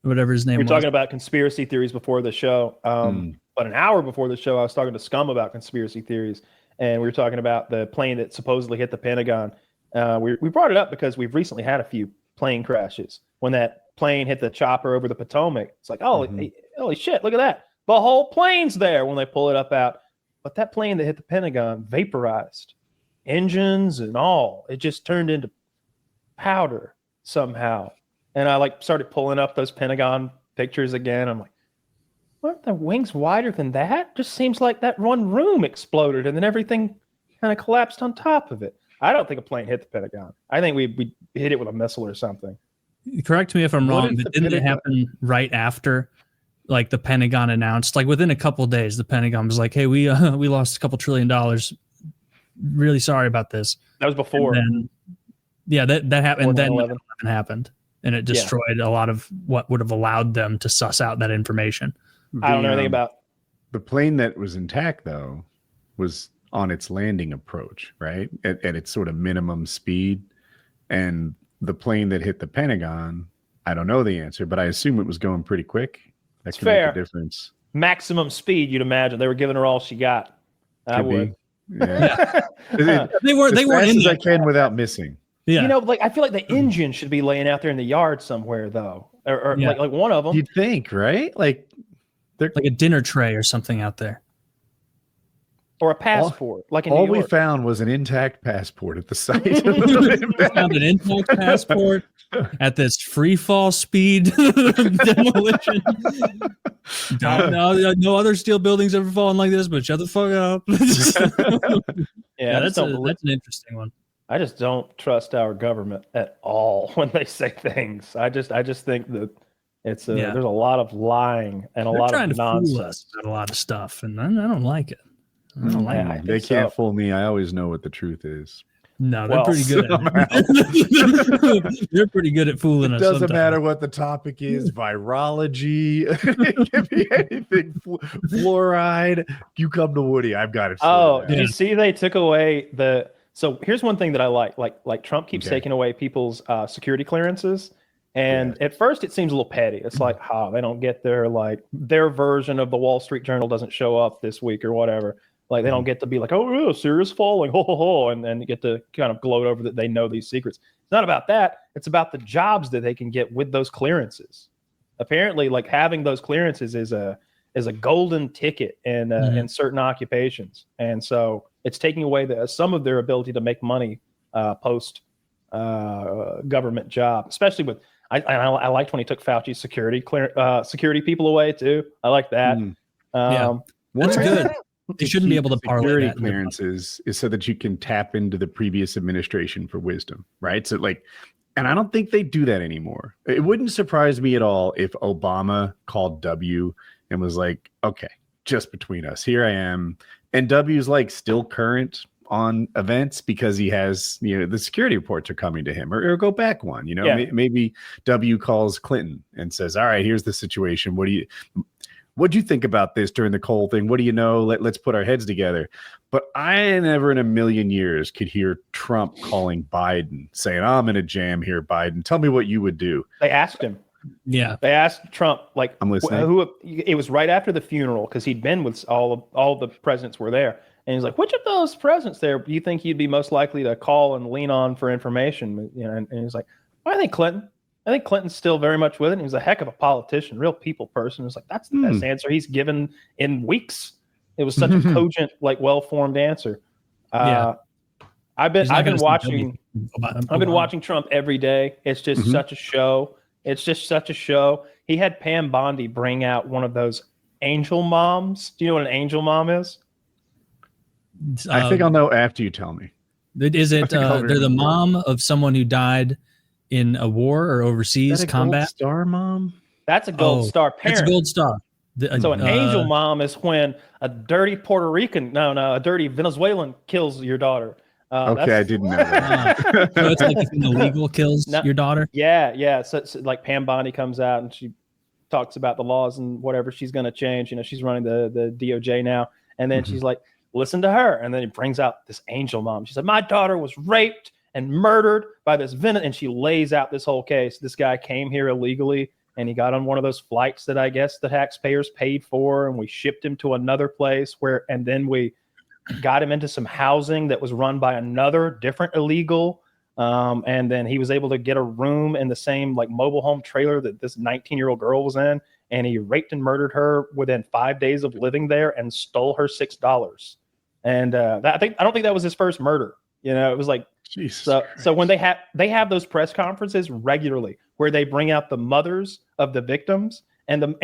whatever his name was. We were talking about conspiracy theories before the show. But an hour before the show, I was talking to Scum about conspiracy theories. And we were talking about the plane that supposedly hit the Pentagon. We brought it up because we've recently had a few plane crashes. When that plane hit the chopper over the Potomac, it's like, holy shit, look at that. The whole plane's there when they pull it up out. But that plane that hit the Pentagon vaporized. Engines and all. It just turned into powder somehow. And I started pulling up those Pentagon pictures again. I'm like, weren't the wings wider than that? Just seems like that one room exploded and then everything kind of collapsed on top of it. I don't think a plane hit the Pentagon. I think we hit it with a missile or something. Correct me if I'm wrong, but didn't it happen right after like the Pentagon announced, like within a couple of days, the Pentagon was like, hey, we lost a couple $1 trillion. Really sorry about this. That was before. And then, that happened. And then 9/11 happened. And it destroyed a lot of what would have allowed them to suss out that information. I don't know anything about. The plane that was intact, though, was on its landing approach, right? At its sort of minimum speed. And the plane that hit the Pentagon, I don't know the answer, but I assume it was going pretty quick. That could make a difference. Maximum speed, you'd imagine. They were giving her all she got. I would. Yeah. They weren't in I can without missing. Yeah. I feel like the engine should be laying out there in the yard somewhere, though, or like one of them. You'd think, right? Like a dinner tray or something out there, or a passport. We found was an intact passport at the site. We found an intact passport at this free fall speed demolition. No other steel buildings ever fallen like this, but shut the fuck up. That's an interesting one. I just don't trust our government at all when they say things. I just think that it's there's a lot of lying and a lot of nonsense. Fool us about a lot of stuff, and I don't like it. I don't like it. They can't fool me. I always know what the truth is. No, they're pretty good at it. They're pretty good at fooling us. It doesn't matter what the topic is. Virology. It could be anything. Fluoride. You come to Woody. I've got it. Did you see they took away the... So here's one thing that I like Trump keeps taking away people's security clearances. And at first it seems a little petty. It's like, they don't get their version of the Wall Street Journal doesn't show up this week or whatever. Like they don't get to be like, serious falling, and get to kind of gloat over that they know these secrets. It's not about that. It's about the jobs that they can get with those clearances. Apparently, like having those clearances is a golden ticket in certain occupations. And so it's taking away some of their ability to make money post government job, especially with. I liked when he took Fauci's security people away too. I like that. That's good. They shouldn't be able to parlay security that clearances is so that you can tap into the previous administration for wisdom, right? So and I don't think they do that anymore. It wouldn't surprise me at all if Obama called W and was like, okay, just between us, here I am. And W's still current on events because he has, the security reports are coming to him or go back one, maybe W calls Clinton and says, all right, here's the situation. What'd you think about this during the Cole thing? What do you know? Let's put our heads together. But I never in a million years could hear Trump calling Biden saying, I'm in a jam here, Biden. Tell me what you would do. They asked him. Yeah. They asked Trump, I'm listening. It was right after the funeral because he'd been with all the presidents were there. And he's like, which of those presidents there do you think he'd be most likely to call and lean on for information? And he's like, I think Clinton. I think Clinton's still very much with it. He was a heck of a politician, real people person. It's like, that's the best answer he's given in weeks. It was such a cogent, well-formed answer. I've been watching Trump every day. It's just such a show. It's just such a show. He had Pam Bondi bring out one of those angel moms. Do you know what an angel mom is? I think I'll know after you tell me. Is it they're the mom of someone who died in a war or overseas combat? Gold star mom? That's a gold star parent. It's a gold star. So an angel mom is when a dirty a dirty Venezuelan kills your daughter. Okay, I didn't know that. So it's like if an illegal kills your daughter? Yeah. So like Pam Bondi comes out and she talks about the laws and whatever she's going to change. She's running the DOJ now. And then she's like, listen to her. And then he brings out this angel mom. She said, my daughter was raped and murdered by this and she lays out this whole case. This guy came here illegally and he got on one of those flights that I guess the taxpayers paid for, and we shipped him to another place and then we got him into some housing that was run by another different illegal. And then he was able to get a room in the same like mobile home trailer that this 19-year-old girl was in. And he raped and murdered her within 5 days of living there and stole her $6. And I don't think that was his first murder. You know, it was like, so when they have those press conferences regularly where they bring out the mothers of the victims and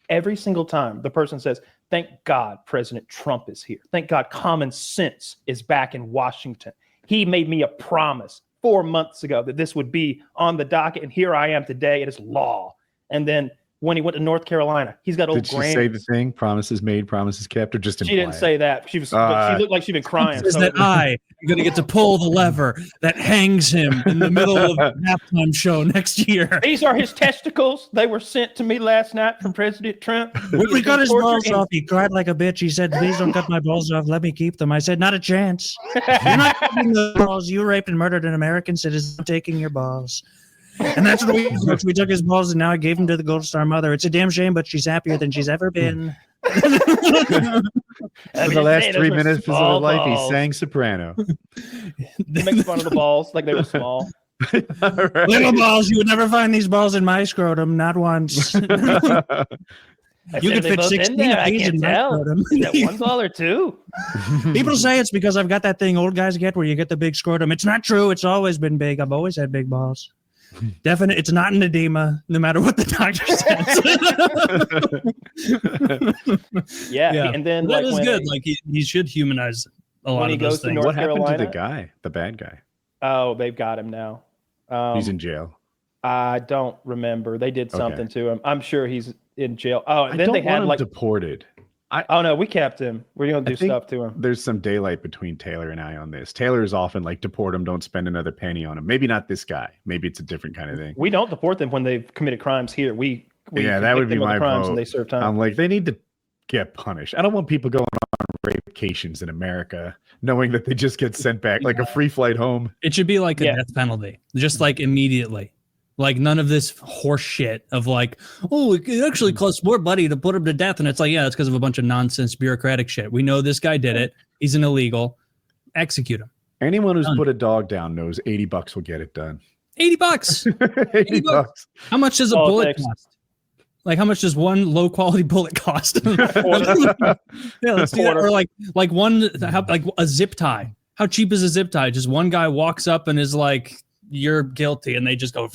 every single time the person says, thank God President Trump is here. Thank God common sense is back in Washington. He made me a promise 4 months ago that this would be on the docket, and here I am today. It is law. And then when he went to North Carolina, he's got old grannies. Did she say the thing? Promises made, promises kept, or just imply? She didn't say that. She looked like she'd been crying. Says that I'm going to get to pull the lever that hangs him in the middle of the halftime show next year. These are his testicles. They were sent to me last night from President Trump. When we got his balls off, he cried like a bitch. He said, please don't cut my balls off. Let me keep them. I said, not a chance. You're not keeping the balls. You raped and murdered an American citizen. I'm taking your balls. And that's what we took his balls, and now I gave him to the Gold Star mother. It's a damn shame, but she's happier than she's ever been. For the last 3 minutes of his life, he sang soprano. He makes fun of the balls like they were small. Right. Little balls. You would never find these balls in my scrotum, not once. You could fit 16 of these in my scrotum. Is that one ball or two? People say it's because I've got that thing old guys get where you get the big scrotum. It's not true. It's always been big. I've always had big balls. Definite. It's not an edema, no matter what the doctor says. Yeah, and then that is good. Like he should humanize a lot of those things. What happened to the guy, the bad guy? Oh, they've got him now. He's in jail. I don't remember. They did something to him. I'm sure he's in jail. Oh, and then they had like deported. Oh no, we kept him. We're gonna do stuff to him. There's some daylight between Taylor and I on this. Taylor is often like, deport him, don't spend another penny on him. Maybe not this guy. Maybe it's a different kind of thing. We don't deport them when they've committed crimes here. We that would be my crimes vote. And they serve time. I'm like, they need to get punished. I don't want people going on vacations in America knowing that they just get sent back like a free flight home. It should be like a death penalty, just like immediately. Like none of this horse shit of like, oh, it actually costs more money to put him to death. And it's like, yeah, it's because of a bunch of nonsense bureaucratic shit. We know this guy did it. He's an illegal. Execute him. Anyone who's put a dog down knows $80 will get it done. $80. $80. How much does a bullet cost? Like how much does one low quality bullet cost? Yeah, let's do that. Or like a zip tie. How cheap is a zip tie? Just one guy walks up and is like, you're guilty, and they just go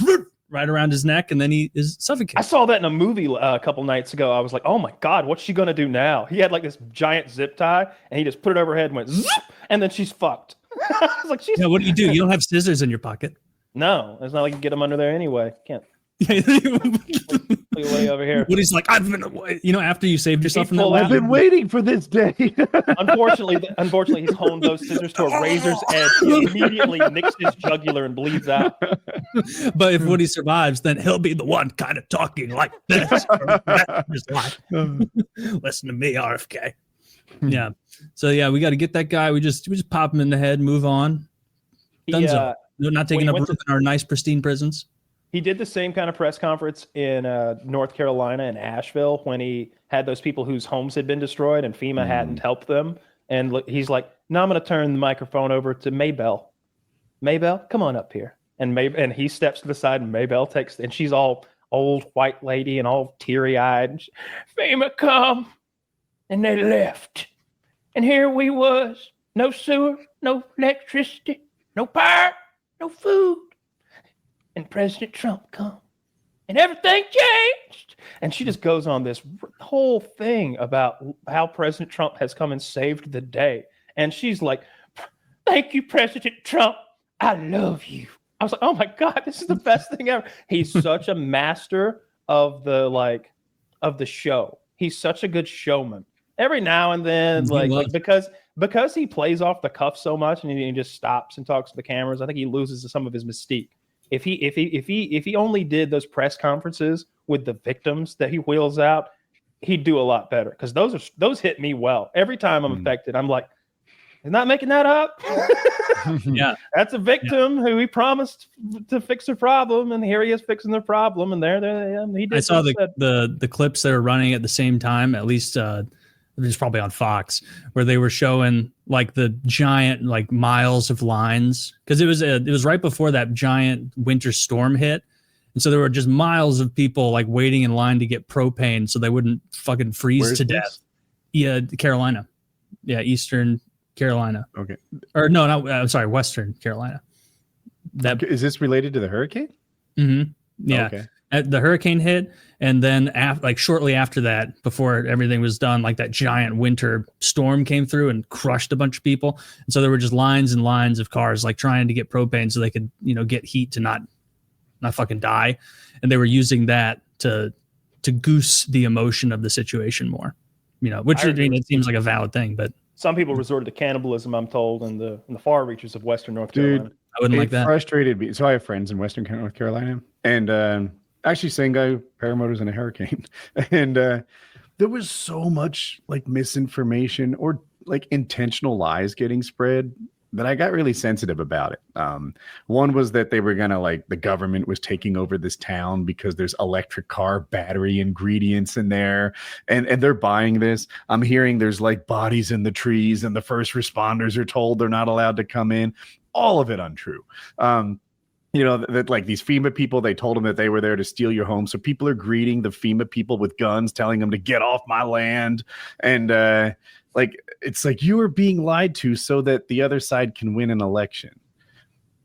right around his neck, and then he is suffocated. I saw that in a movie a couple nights ago. I was like, oh my God, what's she gonna do now? He had like this giant zip tie, and he just put it over her head and went zip, and then she's fucked. I was like, yeah, what do? You don't have scissors in your pocket. No, it's not like you can get them under there anyway. Can't. Way over here. Woody's like, I've been, after you saved yourself from that. I've been waiting for this day. Unfortunately, he's honed those scissors to a razor's edge. He immediately nicks his jugular and bleeds out. But if Woody survives, then he'll be the one kind of talking like this. Listen to me, RFK. Yeah. So yeah, we got to get that guy. We just pop him in the head, move on. Dunzo. Not taking up room in our nice pristine prisons. He did the same kind of press conference in North Carolina and Asheville when he had those people whose homes had been destroyed and FEMA hadn't helped them. And he's like, no, I'm going to turn the microphone over to Maybell. Maybell, come on up here. And he steps to the side, and Maybell takes, and she's all old white lady and all teary-eyed. FEMA come, and they left. And here we was, no sewer, no electricity, no power, no food. And President Trump come, and everything changed. And she just goes on this whole thing about how President Trump has come and saved the day. And she's like, thank you, President Trump. I love you. I was like, oh my God, this is the best thing ever. He's such a master of the show. He's such a good showman. Every now and then, because he plays off the cuff so much and he just stops and talks to the cameras, I think he loses some of his mystique. If he only did those press conferences with the victims that he wheels out, he'd do a lot better. Because those hit me well. Every time I'm affected, I'm like, He's not making that up. Yeah. That's a victim who he promised to fix their problem, and here he is fixing their problem. And he did. I saw the clips that were running at the same time. At least it was probably on Fox, where they were showing like the giant like miles of lines, because it was right before that giant winter storm hit, and so there were just miles of people like waiting in line to get propane so they wouldn't fucking freeze to death. Yeah, Carolina. Yeah, Eastern Carolina. Okay. Or no, I'm sorry, Western Carolina. That is this related to the hurricane? Mm-hmm. Yeah. Okay. The hurricane hit, and then like shortly after that, before everything was done, like that giant winter storm came through and crushed a bunch of people. And so there were just lines and lines of cars like trying to get propane so they could, get heat to not fucking die. And they were using that to goose the emotion of the situation more. Which it seems like a valid thing, but some people resorted to cannibalism, I'm told, in the far reaches of Western North Carolina. Dude, I wouldn't like that. Frustrated me. So I have friends in Western North Carolina, and actually, same guy, paramotors in a hurricane, and there was so much like misinformation or like intentional lies getting spread that I got really sensitive about it. One was that they were gonna the government was taking over this town because there's electric car battery ingredients in there, and they're buying this. I'm hearing there's like bodies in the trees, and the first responders are told they're not allowed to come in. All of it untrue. That like these FEMA people, they told them that they were there to steal your home. So people are greeting the FEMA people with guns, telling them to get off my land. And it's like you are being lied to so that the other side can win an election.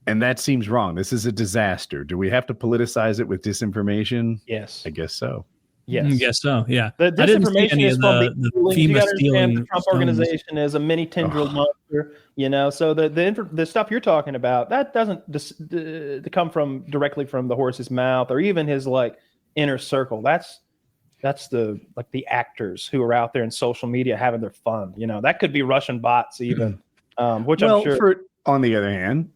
And that seems wrong. This is a disaster. Do we have to politicize it with disinformation? Yes. I guess so. Yes. I guess so. Yeah. The disinformation is from the FEMA stealing. The Trump organization is a mini tendril monster, So the stuff you're talking about, that doesn't come from directly from the horse's mouth or even his inner circle. That's the actors who are out there in social media having their fun. That could be Russian bots even, which I'm sure. On the other hand,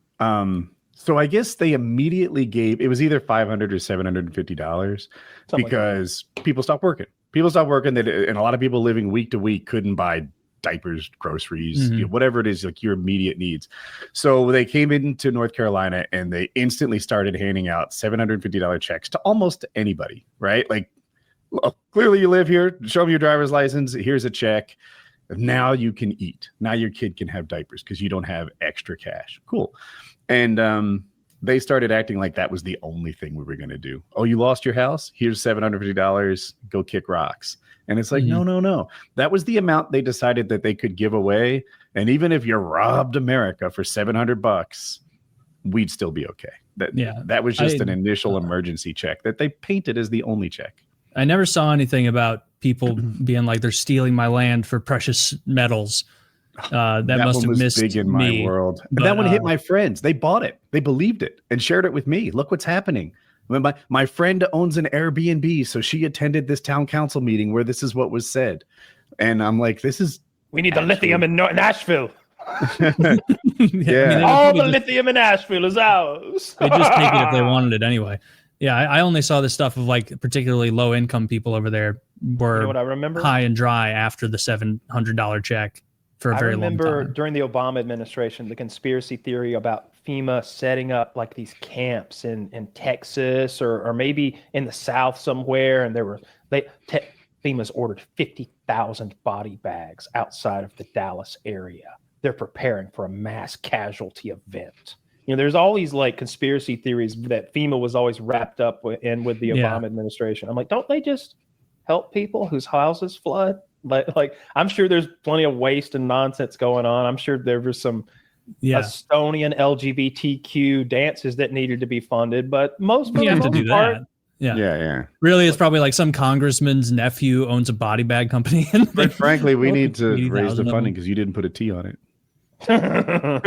so I guess they immediately gave, it was either $500 or $750 because people stopped working. People stopped working, and a lot of people living week to week couldn't buy diapers, groceries, whatever it is, like your immediate needs. So they came into North Carolina and they instantly started handing out $750 checks to almost anybody, right? Like, clearly you live here, show me your driver's license, here's a check. Now you can eat. Now your kid can have diapers because you don't have extra cash. Cool. And they started acting like that was the only thing we were going to do. Oh, you lost your house? Here's $750. Go kick rocks. And it's like, no. That was the amount they decided that they could give away. And even if you robbed America for $700, we'd still be okay. That was just an initial emergency check that they painted as the only check. I never saw anything about people being like they're stealing my land for precious metals. That must have missed big in my world. But that one hit my friends. They bought it. They believed it and shared it with me. Look what's happening. My friend owns an Airbnb, so she attended this town council meeting where this is what was said. And I'm like, we need the lithium in Nashville. Yeah. All the lithium in Nashville is ours. They just take it if they wanted it anyway. Yeah, I only saw this stuff of particularly low income people over there were what I remember? High and dry after the $700 check for a very long time. I remember during the Obama administration, the conspiracy theory about FEMA setting up these camps in Texas or maybe in the South somewhere, and FEMA's ordered 50,000 body bags outside of the Dallas area. They're preparing for a mass casualty event. There's all these conspiracy theories that FEMA was always wrapped up with the Obama administration. I'm like, don't they just help people whose houses flood? I'm sure there's plenty of waste and nonsense going on. I'm sure there was some Estonian LGBTQ dances that needed to be funded, but most you have to do that. Yeah. Really, it's probably some congressman's nephew owns a body bag company. But frankly, we need to raise the funding because you didn't put a T on it. Oh.